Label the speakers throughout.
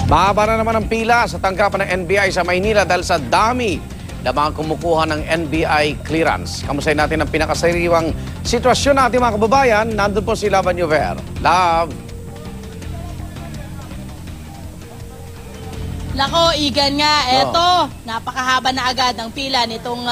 Speaker 1: Mahaba na naman ang pila sa tanggapan ng NBI sa Maynila dahil sa dami na mga kumukuha ng NBI clearance. Kamustahin natin ang pinakasariwang sitwasyon ng ating mga kababayan. Nandun po si Laban Yuver. Love!
Speaker 2: Nako, Igan nga, eto, napakahaba na agad ang pila nitong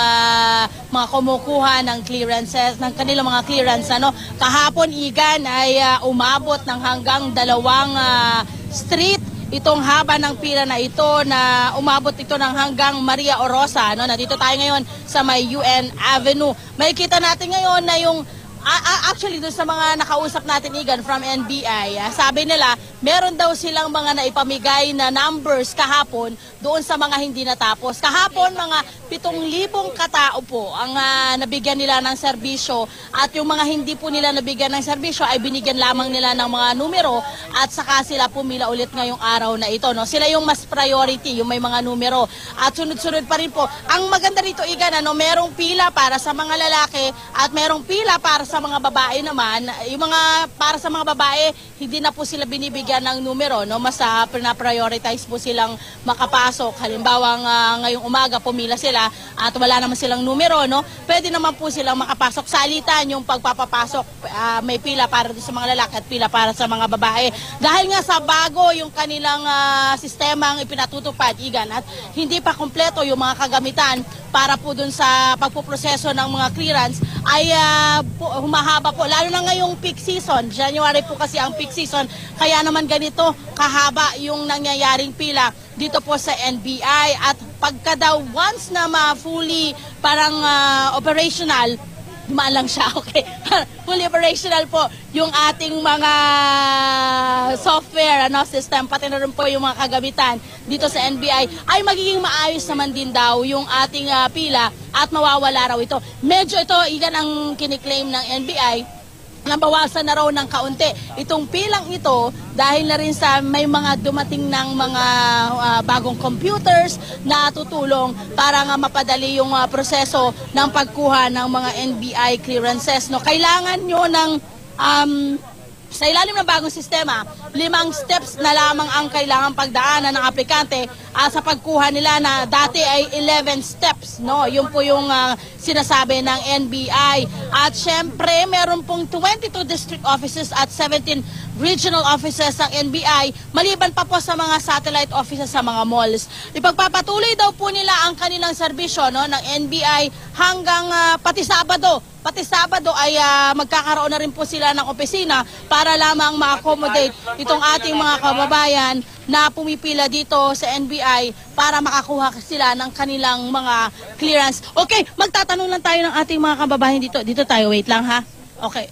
Speaker 2: mga kumukuha ng clearances, ng kanilang mga clearance. Kahapon, Igan, ay umabot ng hanggang 2 street. Itong haba ng pila na ito na umabot ito ng hanggang Maria Orosa. Nandito tayo ngayon sa may UN Avenue. Makikita natin ngayon na yung actually, doon sa mga nakausap natin, Igan, from NBI, sabi nila, meron daw silang mga naipamigay na numbers kahapon doon sa mga hindi natapos. Kahapon, mga 7,000 katao po ang nabigyan nila ng serbisyo at yung mga hindi po nila nabigyan ng serbisyo ay binigyan lamang nila ng mga numero at saka sila pumila ulit ngayong araw na ito. Sila yung mas priority, yung may mga numero. At sunod-sunod pa rin po. Ang maganda rito, Igan, merong pila para sa mga lalaki at merong pila para sa mga babae naman. Yung mga para sa mga babae, hindi na po sila binibigyan ng numero, mas na-prioritize po silang makapasok. Halimbawa ngayong umaga pumila sila at wala naman silang numero, pwede naman po silang makapasok. Salitan yung pagpapapasok, may pila para sa mga lalaki at pila para sa mga babae. Dahil nga sa bago yung kanilang sistemang ipinatutupad, Igan, at hindi pa kumpleto yung mga kagamitan para po dun sa pagpuproseso ng mga clearance ay humahaba po, lalo na ngayong peak season. January po kasi ang peak season, kaya naman ganito kahaba yung nangyayaring pila dito po sa NBI. At pagka daw once na fully parang operational, dumaan lang siya, okay? Fully operational po yung ating mga software, system, pati na rin po yung mga kagamitan dito sa NBI, ay magiging maayos naman din daw yung ating pila at mawawala raw ito. Medyo ito, Igan, ang kiniklaim ng NBI, nabawasan na raw ng kaunti itong pilang ito dahil na rin sa may mga dumating ng mga bagong computers na tutulong para nga mapadali yung proseso ng pagkuha ng mga NBI clearances. Kailangan nyo ng sa ilalim ng bagong sistema, 5 steps na lamang ang kailangan pagdaanan ng aplikante sa pagkuha nila na dati ay 11 steps. Yun po yung sinasabi ng NBI. At syempre, meron pong 22 district offices at 17 regional offices ng NBI, maliban pa po sa mga satellite offices sa mga malls. Ipagpapatuloy daw po nila ang kanilang serbisyo ng NBI hanggang pati Sabado. Pati Sabado ay magkakaroon na rin po sila ng opisina para lamang ma-accommodate itong ating mga kababayan na pumipila dito sa NBI para makakuha sila ng kanilang mga clearance. Okay, magtatanong lang tayo ng ating mga kababayan dito. Dito tayo, wait lang ha. Okay.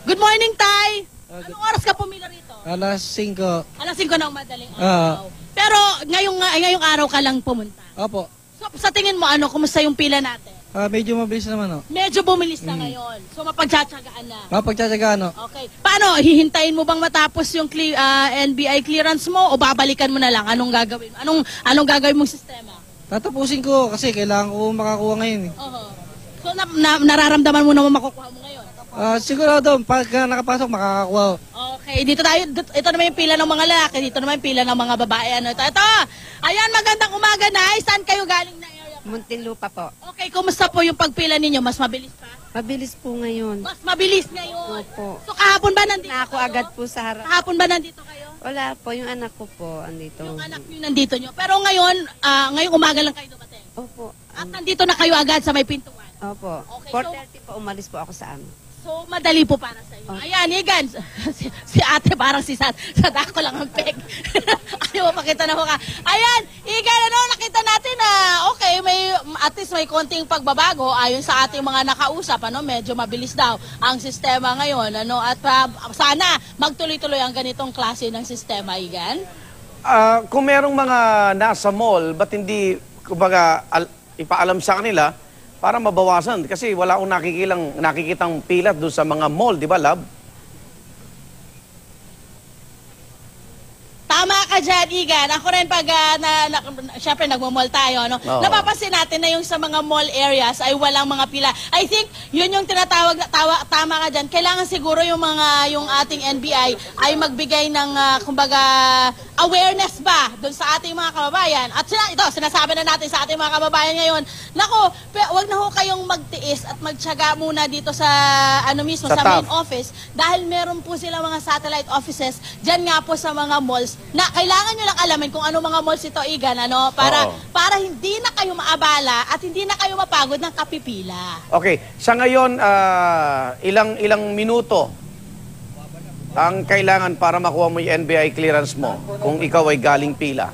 Speaker 2: Good morning, Tay! Anong oras ka pumila rito?
Speaker 3: Alas 5.
Speaker 2: Alas 5 ng madaling araw. Pero ngayong araw ka lang pumunta.
Speaker 3: Opo.
Speaker 2: So, sa tingin mo, kumusta yung pila natin?
Speaker 3: Medyo mabilis naman,
Speaker 2: Medyo bumilis na ngayon. So, mapagtsatsagaan na.
Speaker 3: Mapagtsatsagaan,
Speaker 2: Okay. Paano? Hihintayin mo bang matapos yung NBI clearance mo o babalikan mo na lang? Anong gagawin? Anong gagawin mong sistema?
Speaker 3: Tatapusin ko kasi kailangan ko makakuha ngayon.
Speaker 2: So, nararamdaman mo naman makukuha mo ngayon?
Speaker 3: Sigurado, pag nakapasok, makakakuha.
Speaker 2: Okay. Dito tayo. Ito naman yung pila ng mga lalaki. Dito naman yung pila ng mga babae. Ito. Ayan, magandang umaga na. Saan kayo galing na area?
Speaker 4: Muntinlupa po.
Speaker 2: Okay, kumusta po yung pagpila ninyo? Mas mabilis pa?
Speaker 4: Mabilis po ngayon.
Speaker 2: Mas mabilis ngayon.
Speaker 4: Opo.
Speaker 2: So kahapon ba nandito
Speaker 4: Na ako
Speaker 2: kayo?
Speaker 4: agad po sa harap.
Speaker 2: Kahapon ba nandito kayo?
Speaker 4: Wala po, yung anak ko po andito.
Speaker 2: Yung anak niyo nandito nyo. Pero ngayon, ngayong umaga lang kayo dumating.
Speaker 4: Opo.
Speaker 2: At nandito na kayo agad sa may pintuan.
Speaker 4: Opo.
Speaker 2: Okay,
Speaker 4: 4:30 po umalis po ako sa amin.
Speaker 2: So madali po para sa iyo. Ayan, Igan. Si ate parang si Sadako lang ang peg. Ayaw mo pakita na ho ka. Ayan, Igan, nakita natin na okay, at least may konting pagbabago ayon sa ating mga nakausap, medyo mabilis daw ang sistema ngayon, at sana magtuloy-tuloy ang ganitong klase ng sistema, Igan.
Speaker 1: Kung merong mga nasa mall, ba't hindi, kumbaga, ipaalam sa kanila para mabawasan? Kasi wala akong nakikitang pilat doon sa mga mall, di ba, Lab?
Speaker 2: Tama ka dyan, Igan. Ako rin pag, syempre nagmamall tayo, no?
Speaker 1: Oo.
Speaker 2: Napapansin natin na yung sa mga mall areas ay walang mga pila. I think, yun yung tinatawag, tama ka dyan. Kailangan siguro yung ating NBI ay magbigay ng, kumbaga, awareness ba doon sa ating mga kababayan. At ito, sinasabi na natin sa ating mga kababayan ngayon, nako, wag na ho kayong magtiis at magtiyaga muna dito sa, mismo,
Speaker 1: Sa
Speaker 2: sa main
Speaker 1: TAF.
Speaker 2: office. Dahil meron po sila mga satellite offices dyan nga po sa mga malls na kailangan nyo lang alamin kung ano mga malls ito, Igan, para,
Speaker 1: Oo.
Speaker 2: para hindi na kayo maabala at hindi na kayo mapagod ng kapipila.
Speaker 1: Okay, sa ngayon, ilang minuto ang kailangan para makuha mo yung NBI clearance mo kung ikaw ay galing pila?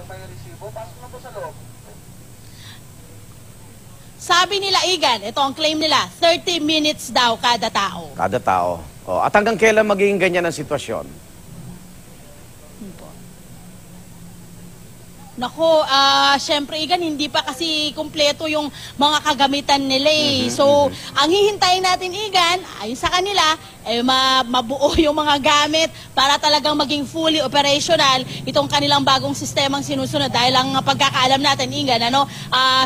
Speaker 2: Sabi nila, Igan, ito ang claim nila, 30 minutes daw kada tao.
Speaker 1: Kada tao. Oh, at hanggang kailan magiging ganyan ang sitwasyon?
Speaker 2: Nako, syempre, Igan, hindi pa kasi kumpleto yung mga kagamitan nila eh. So, ang hihintayin natin, Igan, ayon sa kanila, mabuo yung mga gamit para talagang maging fully operational itong kanilang bagong sistemang sinusunod. Dahil ang pagkakaalam natin, Igan,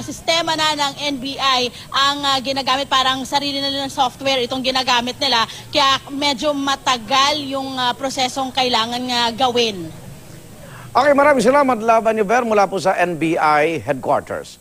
Speaker 2: sistema na ng NBI ang ginagamit, parang sarili na nilang software itong ginagamit nila. Kaya medyo matagal yung prosesong kailangan gawin.
Speaker 1: Okay, maraming salamat, Laban Yuver, mula po sa NBI Headquarters.